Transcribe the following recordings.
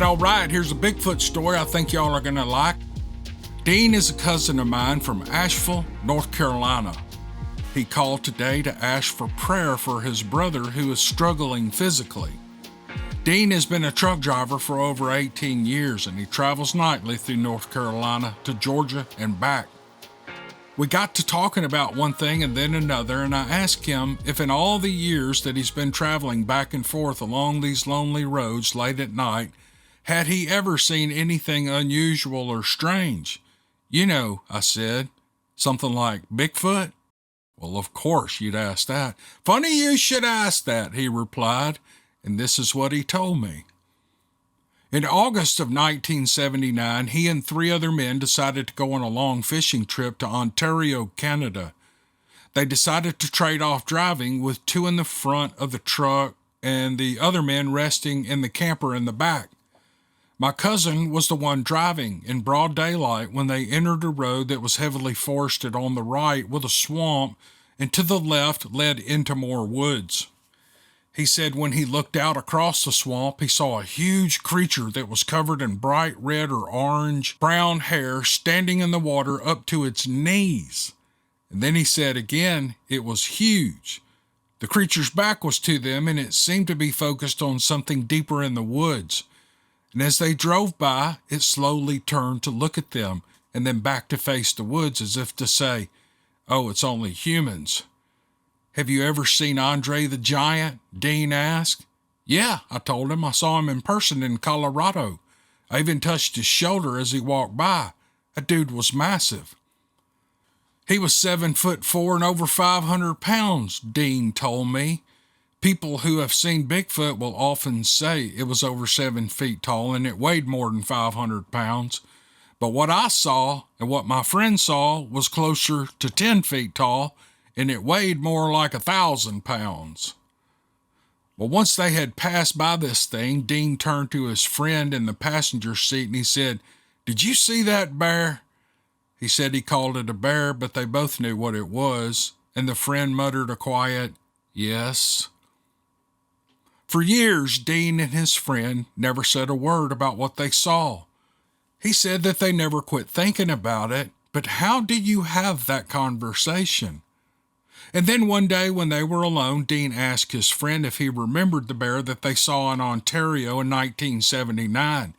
All right, here's a Bigfoot story I think y'all are gonna like. Dean is a cousin of mine from Asheville, North Carolina. He called today to ask for prayer for his brother who is struggling physically. Dean has been a truck driver for over 18 years and he travels nightly through North Carolina to Georgia and back. We got to talking about one thing and then another, and I asked him if in all the years that he's been traveling back and forth along these lonely roads late at night, had he ever seen anything unusual or strange? You know, I said, something like Bigfoot? Well, of course you'd ask that. Funny you should ask that, he replied, and this is what he told me. In August of 1979, he and 3 other men decided to go on a long fishing trip to Ontario, Canada. They decided to trade off driving, with 2 in the front of the truck and the other men resting in the camper in the back. My cousin was the one driving in broad daylight when they entered a road that was heavily forested on the right with a swamp, and to the left led into more woods. He said when he looked out across the swamp, he saw a huge creature that was covered in bright red or orange brown hair standing in the water up to its knees. And then he said again, it was huge. The creature's back was to them and it seemed to be focused on something deeper in the woods. And as they drove by, it slowly turned to look at them and then back to face the woods as if to say, oh, it's only humans. Have you ever seen Andre the Giant? Dean asked. Yeah, I told him. I saw him in person in Colorado. I even touched his shoulder as he walked by. That dude was massive. He was 7'4" and over 500 pounds, Dean told me. People who have seen Bigfoot will often say it was over 7 feet tall and it weighed more than 500 pounds. But what I saw and what my friend saw was closer to 10 feet tall, and it weighed more like 1,000 pounds. Well, once they had passed by this thing, Dean turned to his friend in the passenger seat and he said, did you see that bear? He said he called it a bear, but they both knew what it was, and the friend muttered a quiet, yes. For years, Dean and his friend never said a word about what they saw. He said that they never quit thinking about it, but how do you have that conversation? And then one day when they were alone, Dean asked his friend if he remembered the bear that they saw in Ontario in 1979.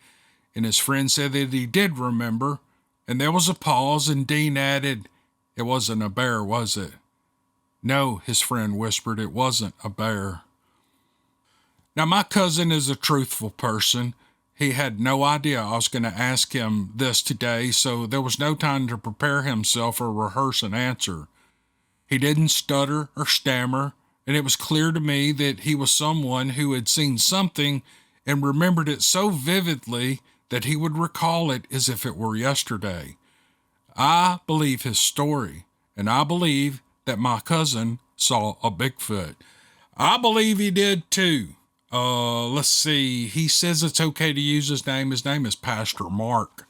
And his friend said that he did remember. And there was a pause, and Dean added, it wasn't a bear, was it? No, his friend whispered, it wasn't a bear. Now, my cousin is a truthful person. He had no idea I was going to ask him this today, so there was no time to prepare himself or rehearse an answer. He didn't stutter or stammer, and it was clear to me that he was someone who had seen something and remembered it so vividly that he would recall it as if it were yesterday. I believe his story, and I believe that my cousin saw a Bigfoot. I believe he did too. Let's see. He says it's okay to use his name. His name is Pastor Mark.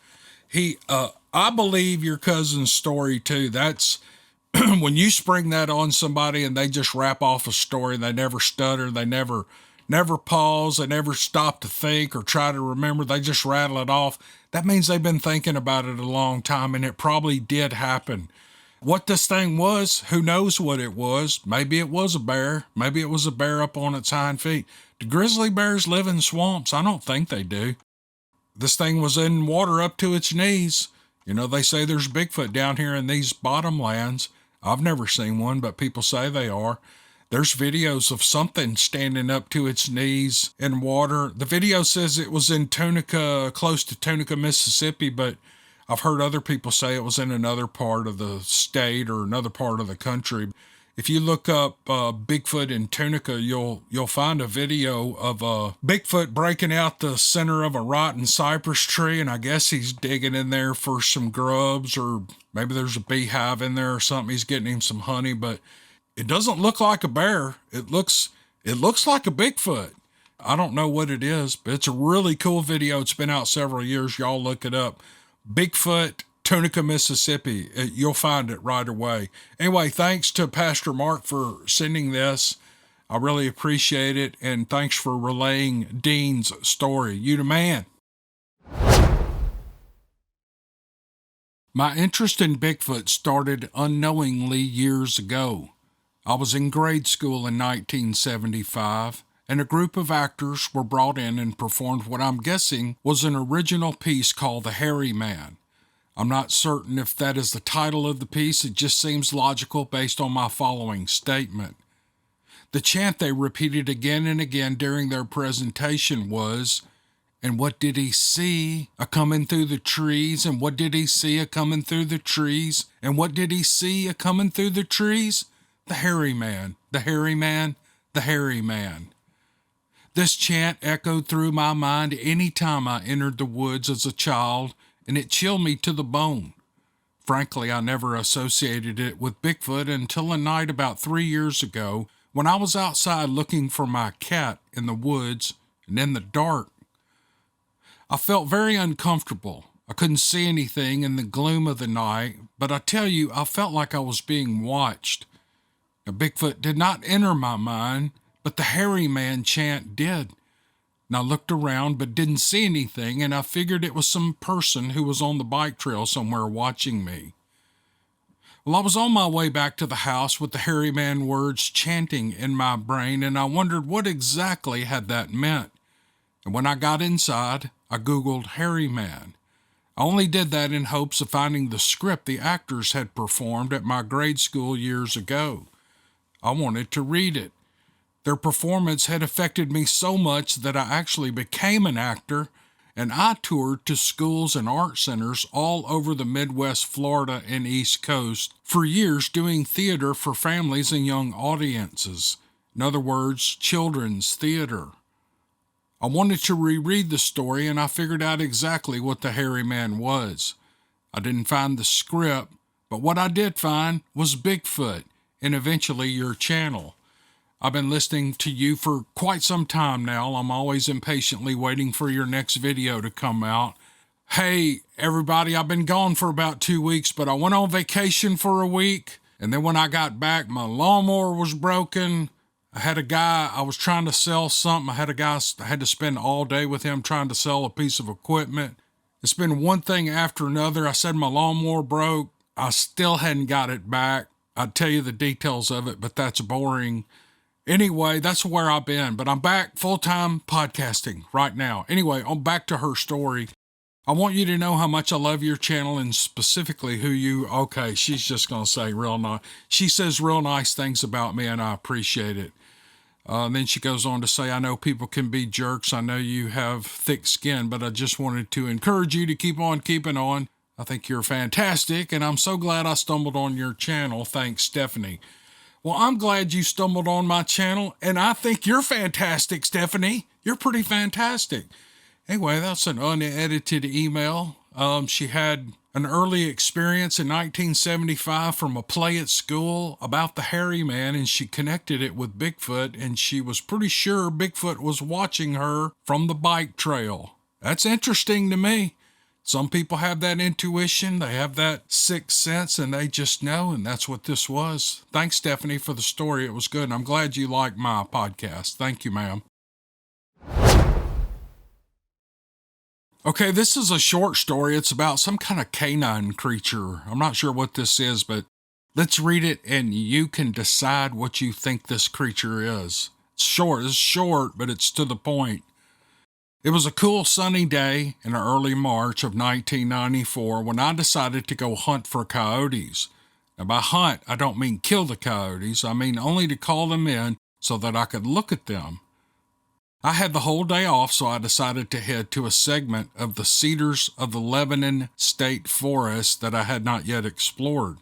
I believe your cousin's story too. That's when you spring that on somebody and they just rap off a story, they never stutter, they never pause, they never stop to think or try to remember, they just rattle it off. That means they've been thinking about it a long time, and it probably did happen. What this thing was, who knows what it was. Maybe it was a bear. Maybe it was a bear up on its hind feet. Do grizzly bears live in swamps? I don't think they do. This thing was in water up to its knees. You know, they say there's Bigfoot down here in these bottomlands. I've never seen one, but people say they are. There's videos of something standing up to its knees in water. The video says it was in Tunica, close to Tunica, Mississippi, but I've heard other people say it was in another part of the state or another part of the country. If you look up Bigfoot in Tunica, you'll find a video of Bigfoot breaking out the center of a rotten cypress tree, and I guess he's digging in there for some grubs, or maybe there's a beehive in there or something. He's getting him some honey, but it doesn't look like a bear. It looks like a Bigfoot. I don't know what it is, but it's a really cool video. It's been out several years. Y'all look it up. Bigfoot, Tunica, Mississippi. You'll find it right away. Anyway, thanks to Pastor Mark for sending this. I really appreciate it, and thanks for relaying Dean's story. You the man. My interest in Bigfoot started unknowingly years ago. I was in grade school in 1975, and a group of actors were brought in and performed what I'm guessing was an original piece called The Hairy Man. I'm not certain if that is the title of the piece, it just seems logical based on my following statement. The chant they repeated again and again during their presentation was, "And what did he see a-comin' through the trees? And what did he see a-comin' through the trees? And what did he see a-comin' through the trees? The hairy man, the hairy man, the hairy man." This chant echoed through my mind any time I entered the woods as a child, and it chilled me to the bone. Frankly, I never associated it with Bigfoot until a night about 3 years ago when I was outside looking for my cat in the woods and in the dark. I felt very uncomfortable. I couldn't see anything in the gloom of the night, but I tell you, I felt like I was being watched. Now, Bigfoot did not enter my mind, but the hairy man chant did. And I looked around but didn't see anything, and I figured it was some person who was on the bike trail somewhere watching me. Well, I was on my way back to the house with the hairy man words chanting in my brain, and I wondered what exactly had that meant. And when I got inside, I Googled hairy man. I only did that in hopes of finding the script the actors had performed at my grade school years ago. I wanted to read it. Their performance had affected me so much that I actually became an actor, and I toured to schools and art centers all over the Midwest, Florida, and East Coast for years doing theater for families and young audiences. In other words, children's theater. I wanted to reread the story, and I figured out exactly what the hairy man was. I didn't find the script, but what I did find was Bigfoot, and eventually your channel. I've been listening to you for quite some time now. I'm always impatiently waiting for your next video to come out. Hey, everybody, I've been gone for about 2 weeks, but I went on vacation for a week, and then when I got back, my lawnmower was broken. I had a guy, I was trying to sell something. I had to spend all day with him trying to sell a piece of equipment. It's been one thing after another. I said my lawnmower broke. I still hadn't got it back. I'd tell you the details of it, but that's boring. Anyway, that's where I've been, but I'm back full-time podcasting right now. Anyway, I'm back to her story. I want you to know how much I love your channel and specifically okay, she's just going to say real nice. She says real nice things about me and I appreciate it. Then she goes on to say, I know people can be jerks. I know you have thick skin, but I just wanted to encourage you to keep on keeping on. I think you're fantastic, and I'm so glad I stumbled on your channel. Thanks, Stephanie. Well, I'm glad you stumbled on my channel, and I think you're fantastic, Stephanie. You're pretty fantastic. Anyway, that's an unedited email. She had an early experience in 1975 from a play at school about the hairy man, and she connected it with Bigfoot, and she was pretty sure Bigfoot was watching her from the bike trail. That's interesting to me. Some people have that intuition, they have that sixth sense, and they just know, and that's what this was. Thanks, Stephanie, for the story. It was good, and I'm glad you liked my podcast. Thank you, ma'am. Okay, this is a short story. It's about some kind of canine creature. I'm not sure what this is, but let's read it, and you can decide what you think this creature is. It's short, but it's to the point. It was a cool sunny day in early March of 1994 when I decided to go hunt for coyotes. Now by hunt, I don't mean kill the coyotes. I mean only to call them in so that I could look at them. I had the whole day off, so I decided to head to a segment of the cedars of the Lebanon State Forest that I had not yet explored.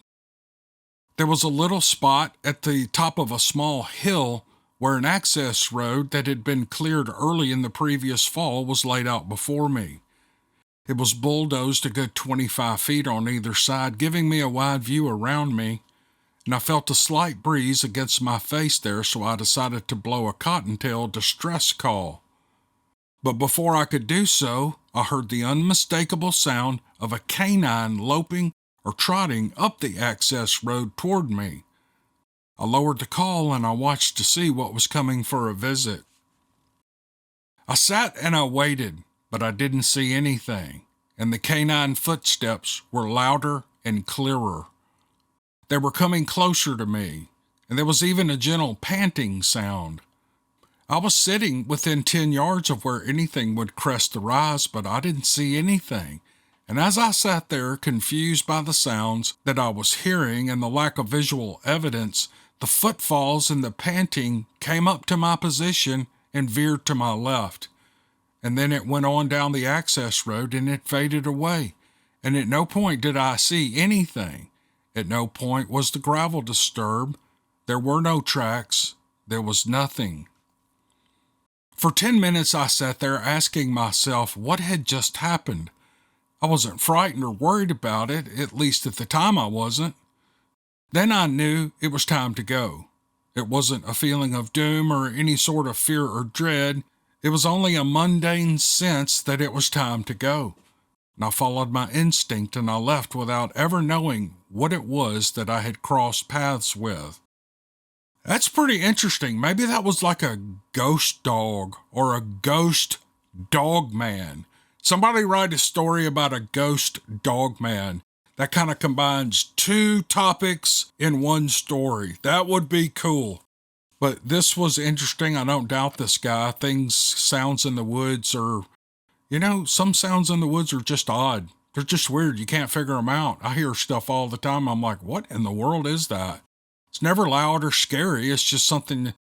There was a little spot at the top of a small hill where an access road that had been cleared early in the previous fall was laid out before me. It was bulldozed a good 25 feet on either side, giving me a wide view around me, and I felt a slight breeze against my face there, so I decided to blow a cottontail distress call. But before I could do so, I heard the unmistakable sound of a canine loping or trotting up the access road toward me. I lowered the call and I watched to see what was coming for a visit. I sat and I waited, but I didn't see anything. and the canine footsteps were louder and clearer. They were coming closer to me, and there was even a gentle panting sound. I was sitting within 10 yards of where anything would crest the rise, but I didn't see anything. And as I sat there, confused by the sounds that I was hearing and the lack of visual evidence, the footfalls and the panting came up to my position and veered to my left. And then it went on down the access road and it faded away. And at no point did I see anything. At no point was the gravel disturbed. There were no tracks. There was nothing. For 10 minutes I sat there asking myself what had just happened. I wasn't frightened or worried about it, at least at the time I wasn't. Then I knew it was time to go. It wasn't a feeling of doom or any sort of fear or dread. It was only a mundane sense that it was time to go. And I followed my instinct and I left without ever knowing what it was that I had crossed paths with. That's pretty interesting. Maybe that was like a ghost dog or a ghost dog man. Somebody write a story about a ghost dog man. That kind of combines two topics in one story. That would be cool. But this was interesting. I don't doubt this guy. Sounds in the woods are, some sounds in the woods are just odd. They're just weird. You can't figure them out. I hear stuff all the time. I'm like, what in the world is that? It's never loud or scary. It's just something.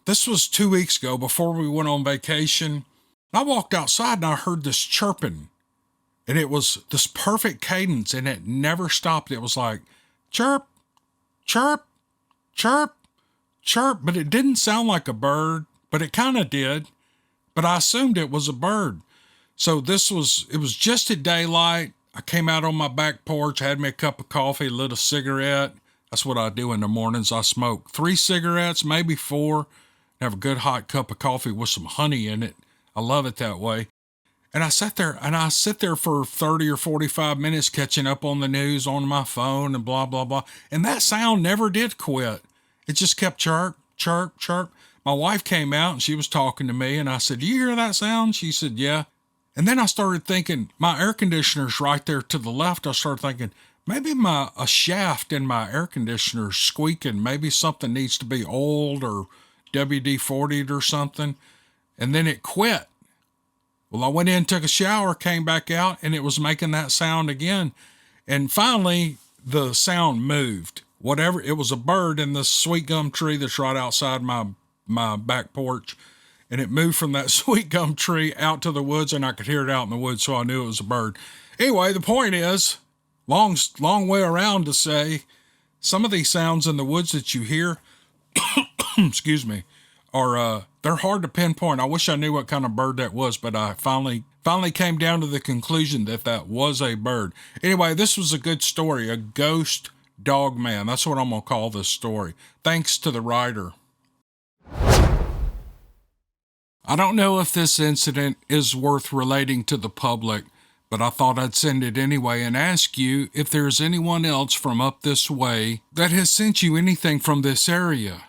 This was 2 weeks ago before we went on vacation. I walked outside and I heard this chirping. And it was this perfect cadence and it never stopped. It was like chirp, chirp, chirp, chirp. But it didn't sound like a bird, but it kind of did. But I assumed it was a bird. So it was just at daylight. I came out on my back porch, had me a cup of coffee, lit a cigarette. That's what I do in the mornings. I smoke 3 cigarettes, maybe 4, have a good hot cup of coffee with some honey in it. I love it that way. And I sit there for 30 or 45 minutes catching up on the news on my phone and blah, blah, blah. And that sound never did quit. It just kept chirp, chirp, chirp. My wife came out and she was talking to me and I said, "Do you hear that sound?" She said, "Yeah." And then I started thinking, my air conditioner's right there to the left. I started thinking, maybe a shaft in my air conditioner's squeaking. Maybe something needs to be oiled or WD-40'd or something. And then it quit. Well, I went in, took a shower, came back out, and it was making that sound again. And finally, the sound moved. Whatever, it was a bird in the sweet gum tree that's right outside my back porch. And it moved from that sweet gum tree out to the woods, and I could hear it out in the woods, so I knew it was a bird. Anyway, the point is, long way around to say, some of these sounds in the woods that you hear, excuse me, are they're hard to pinpoint. I wish I knew what kind of bird that was, but I finally came down to the conclusion that was a bird. Anyway, this was a good story, a ghost dog man. That's what I'm going to call this story. Thanks to the writer. I don't know if this incident is worth relating to the public, but I thought I'd send it anyway and ask you if there's anyone else from up this way that has sent you anything from this area.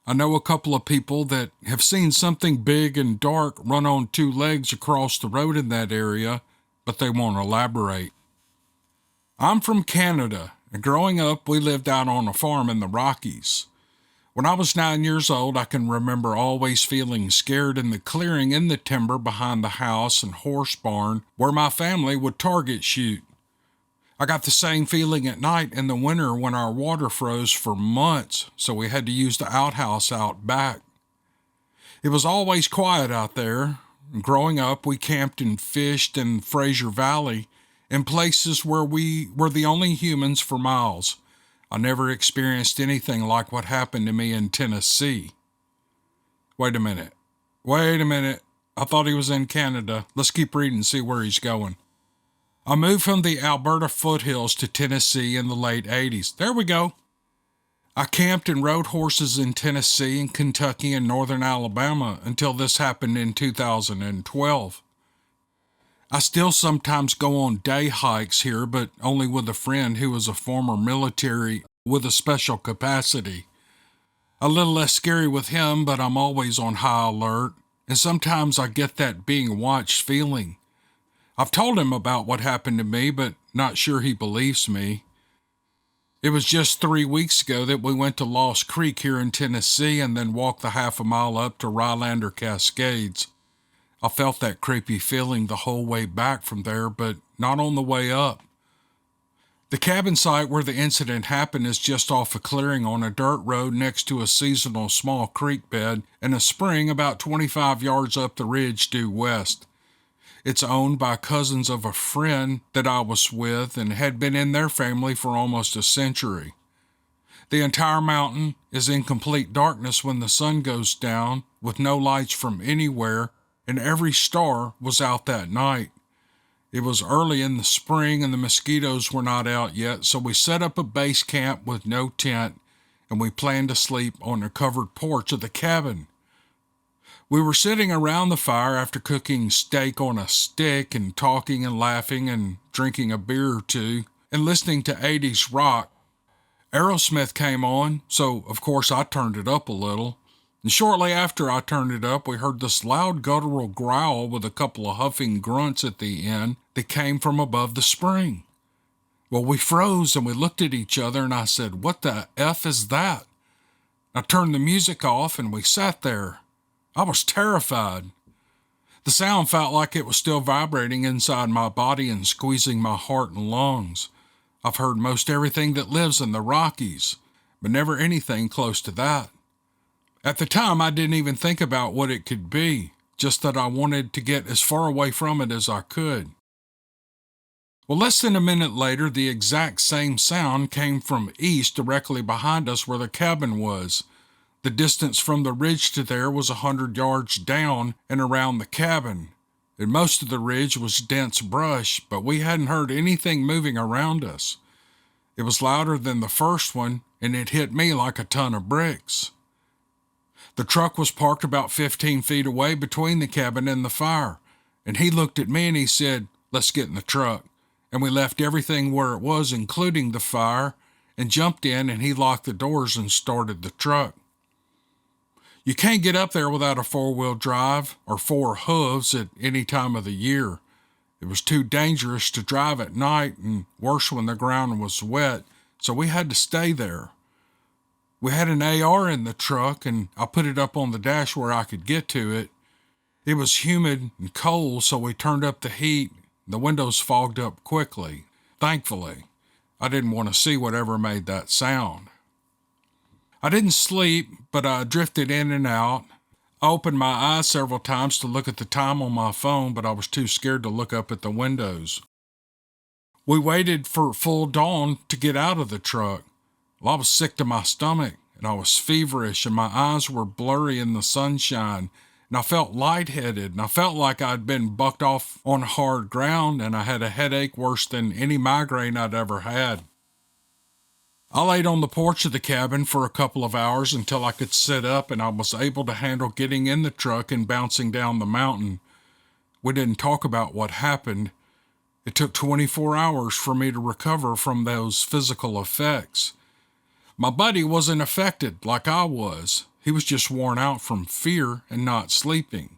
I know a couple of people that have seen something big and dark run on 2 legs across the road in that area, but they won't elaborate. I'm from Canada, and growing up, we lived out on a farm in the Rockies. When I was 9 years old, I can remember always feeling scared in the clearing in the timber behind the house and horse barn where my family would target shoot. I got the same feeling at night in the winter when our water froze for months, so we had to use the outhouse out back. It was always quiet out there. Growing up, we camped and fished in Fraser Valley in places where we were the only humans for miles. I never experienced anything like what happened to me in Tennessee. Wait a minute. I thought he was in Canada. Let's keep reading and see where he's going. I moved from the Alberta foothills to Tennessee in the late 80s. There we go. I camped and rode horses in Tennessee and Kentucky and northern Alabama until this happened in 2012. I still sometimes go on day hikes here, but only with a friend who is a former military with a special capacity. A little less scary with him, but I'm always on high alert, and sometimes I get that being watched feeling. I've told him about what happened to me, but not sure he believes me. It was just 3 weeks ago that we went to Lost Creek here in Tennessee and then walked the half a mile up to Rylander Cascades. I felt that creepy feeling the whole way back from there, but not on the way up. The cabin site where the incident happened is just off a clearing on a dirt road next to a seasonal small creek bed and a spring about 25 yards up the ridge due west. It's owned by cousins of a friend that I was with and had been in their family for almost a century. The entire mountain is in complete darkness when the sun goes down, with no lights from anywhere, and every star was out that night. It was early in the spring and the mosquitoes were not out yet, so we set up a base camp with no tent, and we planned to sleep on the covered porch of the cabin. We were sitting around the fire after cooking steak on a stick and talking and laughing and drinking a beer or two and listening to 80s rock. Aerosmith came on, so of course I turned it up a little. And shortly after I turned it up, we heard this loud guttural growl with a couple of huffing grunts at the end that came from above the spring. Well, we froze and we looked at each other and I said, "What the F is that?" I turned the music off and we sat there. I was terrified. The sound felt like it was still vibrating inside my body and squeezing my heart and lungs. I've heard most everything that lives in the Rockies, but never anything close to that. At the time, I didn't even think about what it could be, just that I wanted to get as far away from it as I could. Well, less than a minute later, the exact same sound came from east directly behind us where the cabin was. The distance from the ridge to there was 100 yards down and around the cabin, and most of the ridge was dense brush, but we hadn't heard anything moving around us. It was louder than the first one, and it hit me like a ton of bricks. The truck was parked about 15 feet away between the cabin and the fire, and he looked at me and he said, "Let's get in the truck." And we left everything where it was, including the fire, and jumped in, and he locked the doors and started the truck. You can't get up there without a four-wheel drive or four hooves at any time of the year. It was too dangerous to drive at night and worse when the ground was wet, so we had to stay there. We had an AR in the truck, and I put it up on the dash where I could get to it. It was humid and cold, so we turned up the heat. The windows fogged up quickly. Thankfully, I didn't want to see whatever made that sound. I didn't sleep, but I drifted in and out. I opened my eyes several times to look at the time on my phone, but I was too scared to look up at the windows. We waited for full dawn to get out of the truck. Well, I was sick to my stomach, and I was feverish, and my eyes were blurry in the sunshine, and I felt lightheaded, and I felt like I'd been bucked off on hard ground, and I had a headache worse than any migraine I'd ever had. I laid on the porch of the cabin for a couple of hours until I could sit up, and I was able to handle getting in the truck and bouncing down the mountain. We didn't talk about what happened. It took 24 hours for me to recover from those physical effects. My buddy wasn't affected like I was. He was just worn out from fear and not sleeping.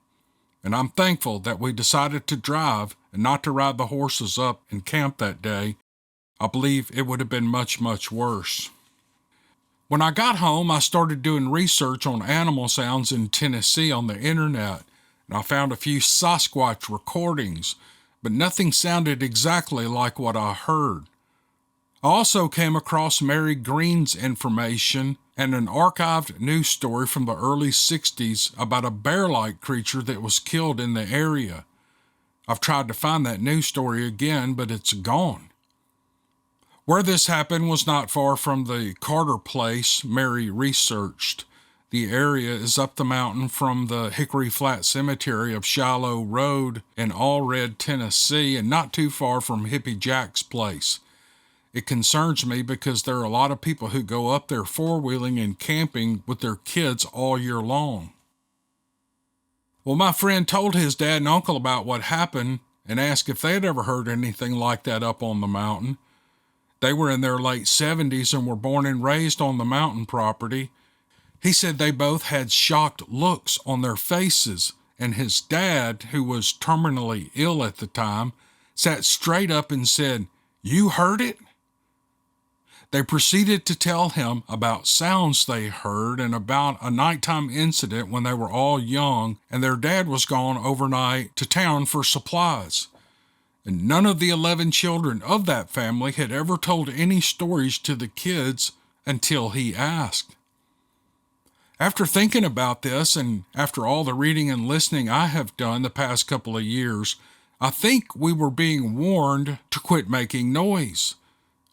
And I'm thankful that we decided to drive and not to ride the horses up and camp that day. I believe it would have been much, much worse. When I got home, I started doing research on animal sounds in Tennessee on the internet, and I found a few Sasquatch recordings, but nothing sounded exactly like what I heard. I also came across Mary Green's information and an archived news story from the early 60s about a bear-like creature that was killed in the area. I've tried to find that news story again, but it's gone. Where this happened was not far from the Carter place Mary researched. The area is up the mountain from the Hickory Flat Cemetery of Shiloh Road in Allred, Tennessee, and not too far from Hippie Jack's place. It concerns me because there are a lot of people who go up there four-wheeling and camping with their kids all year long. Well, my friend told his dad and uncle about what happened and asked if they'd ever heard anything like that up on the mountain. They were in their late 70s and were born and raised on the mountain property. He said they both had shocked looks on their faces, and his dad, who was terminally ill at the time, sat straight up and said, "You heard it?" They proceeded to tell him about sounds they heard and about a nighttime incident when they were all young and their dad was gone overnight to town for supplies. And none of the 11 children of that family had ever told any stories to the kids until he asked. After thinking about this, and after all the reading and listening I have done the past couple of years, I think we were being warned to quit making noise.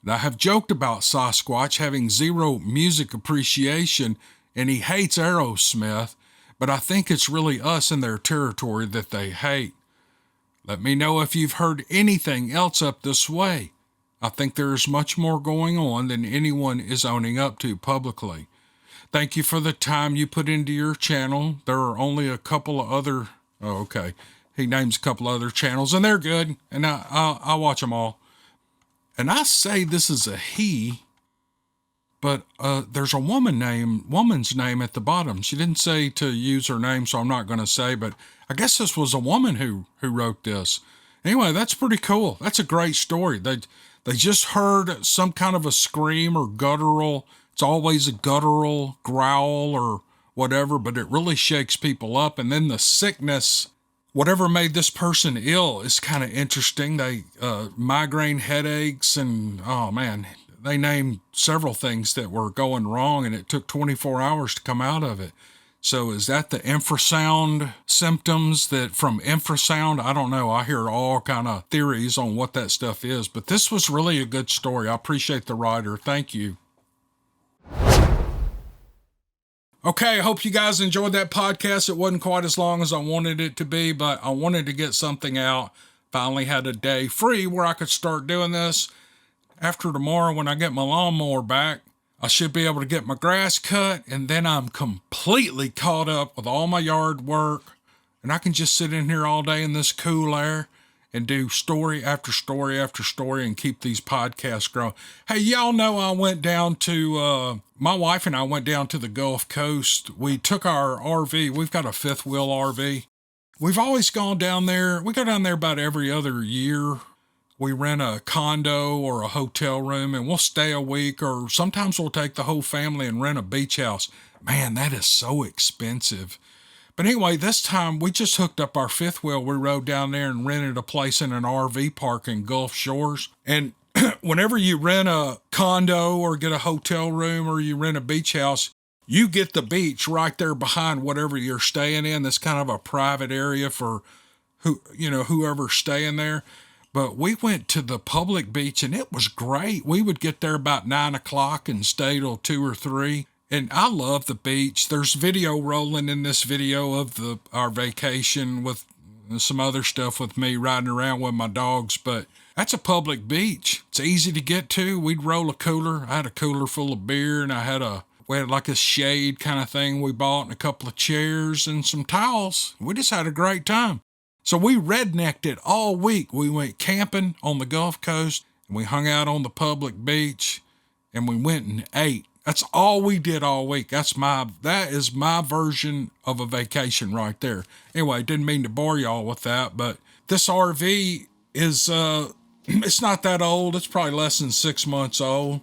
And I have joked about Sasquatch having zero music appreciation and he hates Aerosmith, but I think it's really us in their territory that they hate. Let me know if you've heard anything else up this way. I think there is much more going on than anyone is owning up to publicly. Thank you for the time you put into your channel. There are only a couple of other... Oh, okay. He names a couple other channels, and they're good, and I watch them all. And I say this is a he, but there's a woman's name at the bottom. She didn't say to use her name, so I'm not going to say, but I guess this was a woman who wrote this. Anyway, that's pretty cool. That's a great story. They just heard some kind of a scream or guttural. It's always a guttural growl or whatever, but it really shakes people up. And then the sickness, whatever made this person ill, is kind of interesting. They migraine headaches and, oh man, they named several things that were going wrong, and it took 24 hours to come out of it. So is that the infrasound symptoms that from infrasound? I don't know. I hear all kind of theories on what that stuff is, but this was really a good story. I appreciate the writer. Thank you. Okay, I hope you guys enjoyed that podcast. It wasn't quite as long as I wanted it to be, but I wanted to get something out. Finally had a day free where I could start doing this. After tomorrow, when I get my lawnmower back, I should be able to get my grass cut, and then I'm completely caught up with all my yard work, and I can just sit in here all day in this cool air and do story after story after story and keep these podcasts growing. Hey, y'all know I went down to, my wife and I went down to the Gulf Coast. We took our RV. We've got a fifth wheel RV. We've always gone down there. We go down there about every other year. We rent a condo or a hotel room and we'll stay a week, or sometimes we'll take the whole family and rent a beach house. Man, that is so expensive. But anyway, this time we just hooked up our fifth wheel. We rode down there and rented a place in an RV park in Gulf Shores. And whenever you rent a condo or get a hotel room or you rent a beach house, you get the beach right there behind whatever you're staying in. That's kind of a private area for whoever's staying there. But we went to the public beach and it was great. We would get there about 9 o'clock and stay till 2 or 3. And I love the beach. There's video rolling in this video of our vacation with some other stuff with me riding around with my dogs. But that's a public beach. It's easy to get to. We'd roll a cooler. I had a cooler full of beer, and we had like a shade kind of thing we bought, and a couple of chairs and some towels. We just had a great time. So we rednecked it all week. We went camping on the Gulf Coast, and we hung out on the public beach, and we went and ate. That's all we did all week. That is my version of a vacation right there. Anyway, didn't mean to bore y'all with that, but this RV is, it's not that old. It's probably less than 6 months old.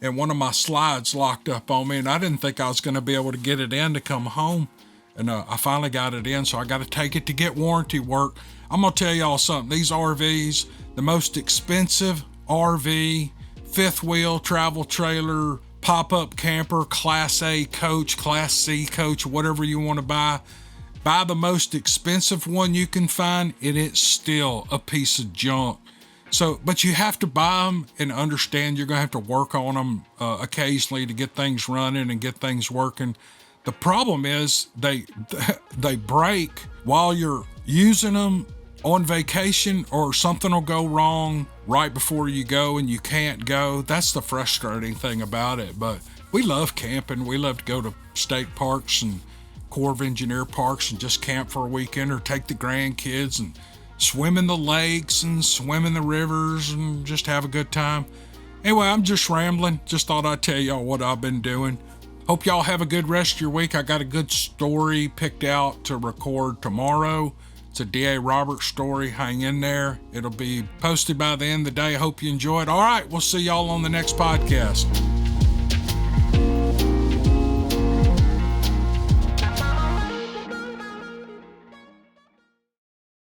And one of my slides locked up on me, and I didn't think I was going to be able to get it in to come home. And I finally got it in, so I got to take it to get warranty work. I'm going to tell y'all something. These RVs, the most expensive RV, fifth wheel, travel trailer, pop-up camper, Class A coach, Class C coach, whatever you want to buy the most expensive one you can find, and it's still a piece of junk. So, but you have to buy them and understand you're going to have to work on them occasionally to get things running and get things working. The problem is they break while you're using them on vacation, or something will go wrong right before you go and you can't go. That's the frustrating thing about it. But we love camping. We love to go to state parks and Corps of Engineer parks and just camp for a weekend, or take the grandkids and swim in the lakes and swim in the rivers and just have a good time. Anyway, I'm just rambling. Just thought I'd tell y'all what I've been doing. Hope y'all have a good rest of your week. I got a good story picked out to record tomorrow. It's a D.A. Roberts story. Hang in there. It'll be posted by the end of the day. Hope you enjoy it. All right, we'll see y'all on the next podcast.